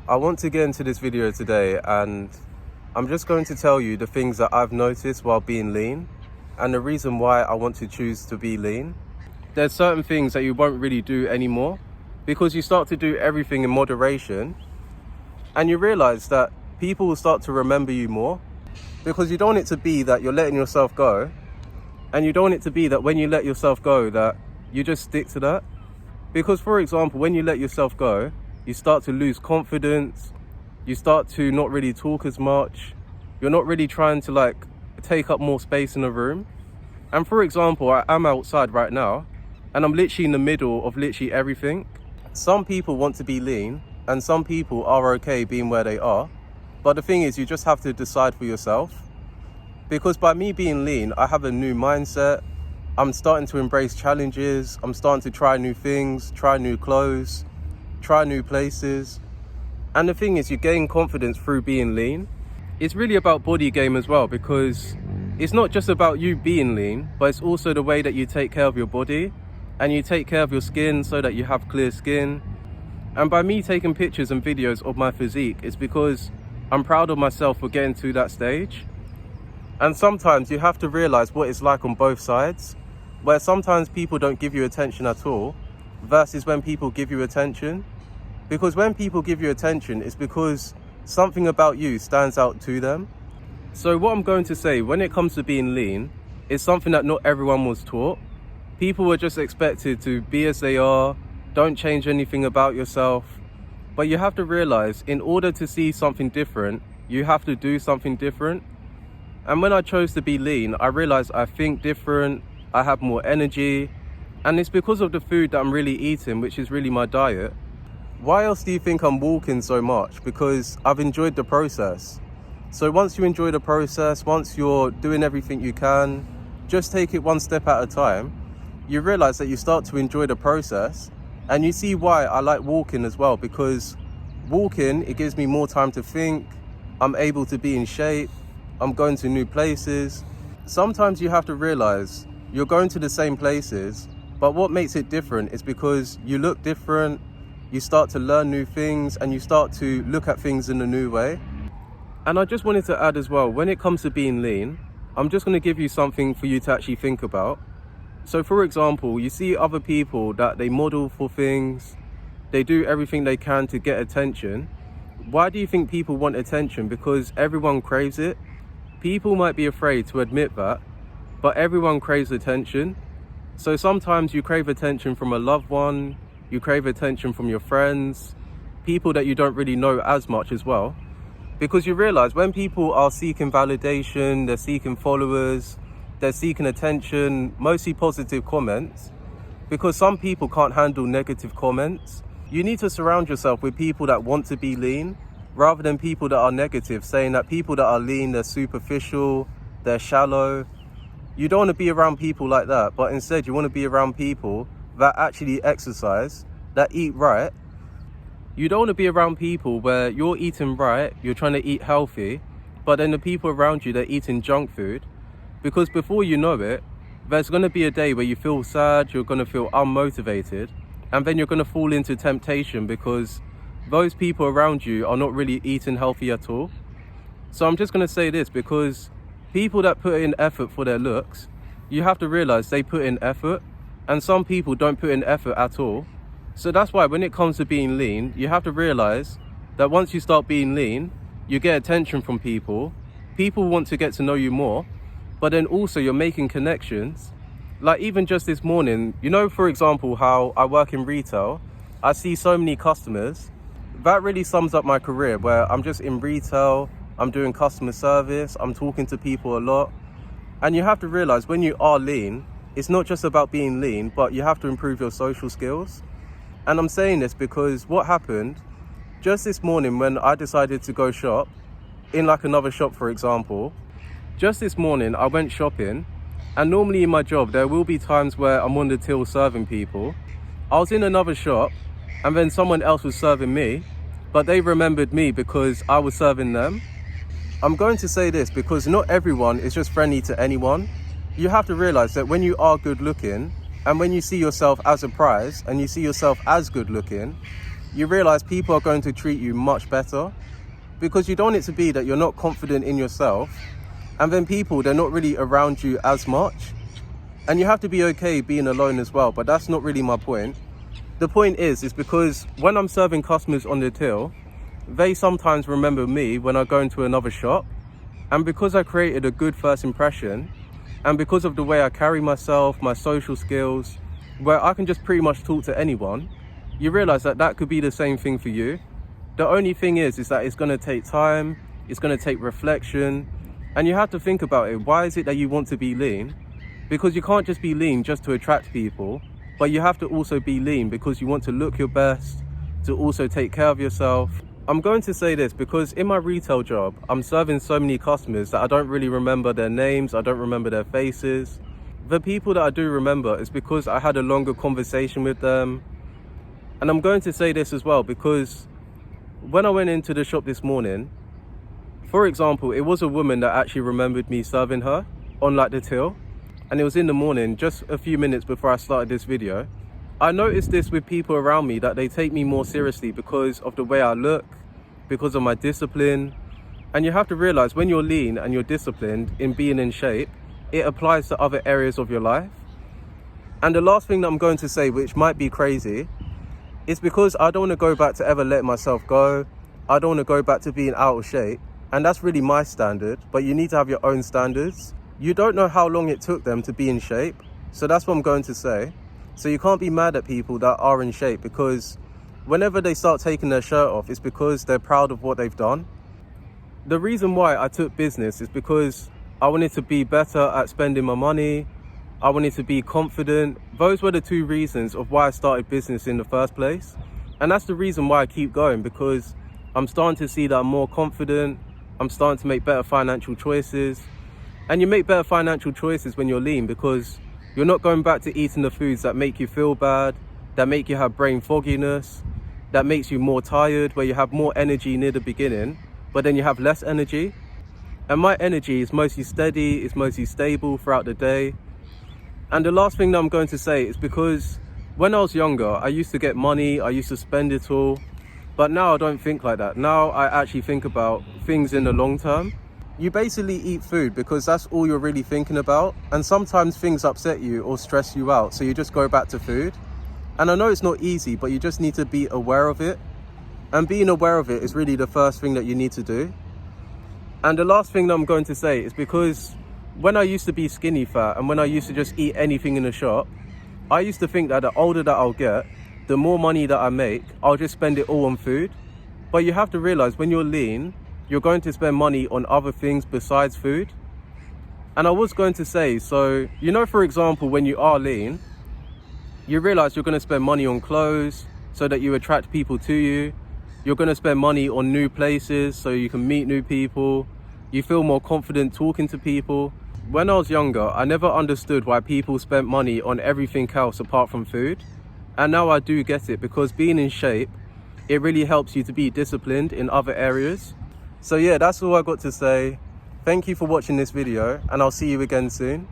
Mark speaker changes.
Speaker 1: I want to get into this video today, and I'm just going to tell you the things that I've noticed while being lean and the reason why I want to choose to be lean. There's certain things that you won't really do anymore because you start to do everything in moderation, and you realize that people will start to remember you more, because you don't want it to be that you're letting yourself go, and you don't want it to be that when you let yourself go that you just stick to that. Because, for example, when you let yourself go, you start to lose confidence, you start to not really talk as much, you're not really trying to take up more space in a room. And for example, I am outside right now and I'm literally in the middle of literally everything. Some people want to be lean and some people are okay being where they are. But the thing is, you just have to decide for yourself. Because by me being lean, I have a new mindset. I'm starting to embrace challenges. I'm starting to try new things, try new clothes, try new places. And the thing is, you gain confidence through being lean. It's really about body game as well, because it's not just about you being lean, but it's also the way that you take care of your body and you take care of your skin so that you have clear skin. And by me taking pictures and videos of my physique, it's because I'm proud of myself for getting to that stage. And sometimes you have to realize what it's like on both sides, where sometimes people don't give you attention at all versus when people give you attention. Because when people give you attention, it's because something about you stands out to them. So what I'm going to say when it comes to being lean is something that not everyone was taught. People were just expected to be as they are, don't change anything about yourself. But you have to realize, in order to see something different, you have to do something different. And when I chose to be lean, I realized I think different, I have more energy, and it's because of the food that I'm really eating, which is really my diet. Why else do you think I'm walking so much? Because I've enjoyed the process. So once you enjoy the process, once you're doing everything you can, just take it one step at a time, you realize that you start to enjoy the process. And you see why I like walking as well, because walking, it gives me more time to think, I'm able to be in shape, I'm going to new places. Sometimes you have to realize you're going to the same places, but what makes it different is because you look different, you start to learn new things, and you start to look at things in a new way. And I just wanted to add as well, when it comes to being lean, I'm just going to give you something for you to actually think about. So for example, you see other people that they model for things, they do everything they can to get attention. Why do you think people want attention? Because everyone craves it. People might be afraid to admit that, but everyone craves attention. So sometimes you crave attention from a loved one, you crave attention from your friends, people that you don't really know as much as well. Because you realize when people are seeking validation, they're seeking followers, they're seeking attention, mostly positive comments, because some people can't handle negative comments. You need to surround yourself with people that want to be lean, rather than people that are negative, saying that people that are lean, they're superficial, they're shallow. You don't want to be around people like that, but instead you want to be around people that actually exercise, that eat right. You don't want to be around people where you're eating right, you're trying to eat healthy, but then the people around you, they're eating junk food. Because before you know it, there's going to be a day where you feel sad, you're going to feel unmotivated, and then you're going to fall into temptation because those people around you are not really eating healthy at all. So I'm just going to say this, because people that put in effort for their looks, you have to realize they put in effort, and some people don't put in effort at all. So that's why when it comes to being lean, you have to realize that once you start being lean, you get attention from people. People want to get to know you more, but then also you're making connections. Like even just this morning, for example, how I work in retail, I see so many customers. That really sums up my career, where I'm just in retail, I'm doing customer service, I'm talking to people a lot. And you have to realize when you are lean, it's not just about being lean, but you have to improve your social skills. And I'm saying this because what happened just this morning when I decided to go shop in another shop, for example, just this morning I went shopping, and normally in my job there will be times where I'm on the till serving people. I was in another shop and then someone else was serving me, but they remembered me because I was serving them. I'm going to say this because not everyone is just friendly to anyone. You have to realize that when you are good looking, and when you see yourself as a prize and you see yourself as good looking, you realize people are going to treat you much better, because you don't want it to be that you're not confident in yourself, and then people, they're not really around you as much. And you have to be okay being alone as well, but that's not really my point. The point is because when I'm serving customers on the till, they sometimes remember me when I go into another shop. And because I created a good first impression, and because of the way I carry myself, my social skills, where I can just pretty much talk to anyone, you realize that that could be the same thing for you. The only thing is that it's going to take time, it's going to take reflection, and you have to think about it. Why is it that you want to be lean? Because you can't just be lean just to attract people, but you have to also be lean because you want to look your best, to also take care of yourself. I'm going to say this because in my retail job, I'm serving so many customers that I don't really remember their names, I don't remember their faces. The people that I do remember is because I had a longer conversation with them. And I'm going to say this as well because when I went into the shop this morning, for example, it was a woman that actually remembered me serving her on like the till. And it was in the morning, just a few minutes before I started this video. I noticed this with people around me, that they take me more seriously because of the way I look, because of my discipline. And you have to realize when you're lean and you're disciplined in being in shape, it applies to other areas of your life. And the last thing that I'm going to say, which might be crazy, is because I don't want to go back to ever letting myself go. I don't want to go back to being out of shape. And that's really my standard, but you need to have your own standards. You don't know how long it took them to be in shape. So that's what I'm going to say. So you can't be mad at people that are in shape, because whenever they start taking their shirt off, it's because they're proud of what they've done. The reason why I took business is because I wanted to be better at spending my money. I wanted to be confident. Those were the two reasons of why I started business in the first place. And that's the reason why I keep going, because I'm starting to see that I'm more confident. I'm starting to make better financial choices. And you make better financial choices when you're lean, because you're not going back to eating the foods that make you feel bad, that make you have brain fogginess, that makes you more tired, where you have more energy near the beginning, but then you have less energy. And my energy is mostly steady, it's mostly stable throughout the day. And the last thing that I'm going to say is because when I was younger, I used to get money, I used to spend it all. But now I don't think like that. Now I actually think about things in the long term. You basically eat food because that's all you're really thinking about. And sometimes things upset you or stress you out, so you just go back to food. And I know it's not easy, but you just need to be aware of it. And being aware of it is really the first thing that you need to do. And the last thing that I'm going to say is because when I used to be skinny fat and when I used to just eat anything in the shop, I used to think that the older that I'll get, the more money that I make, I'll just spend it all on food. But you have to realize when you're lean, you're going to spend money on other things besides food. And I was going to say, so, you know, for example, when you are lean, you realize you're going to spend money on clothes so that you attract people to you. You're going to spend money on new places so you can meet new people. You feel more confident talking to people. When I was younger, I never understood why people spent money on everything else apart from food. And now I do get it, because being in shape, it really helps you to be disciplined in other areas. So yeah, that's all I got to say. Thank you for watching this video, and I'll see you again soon.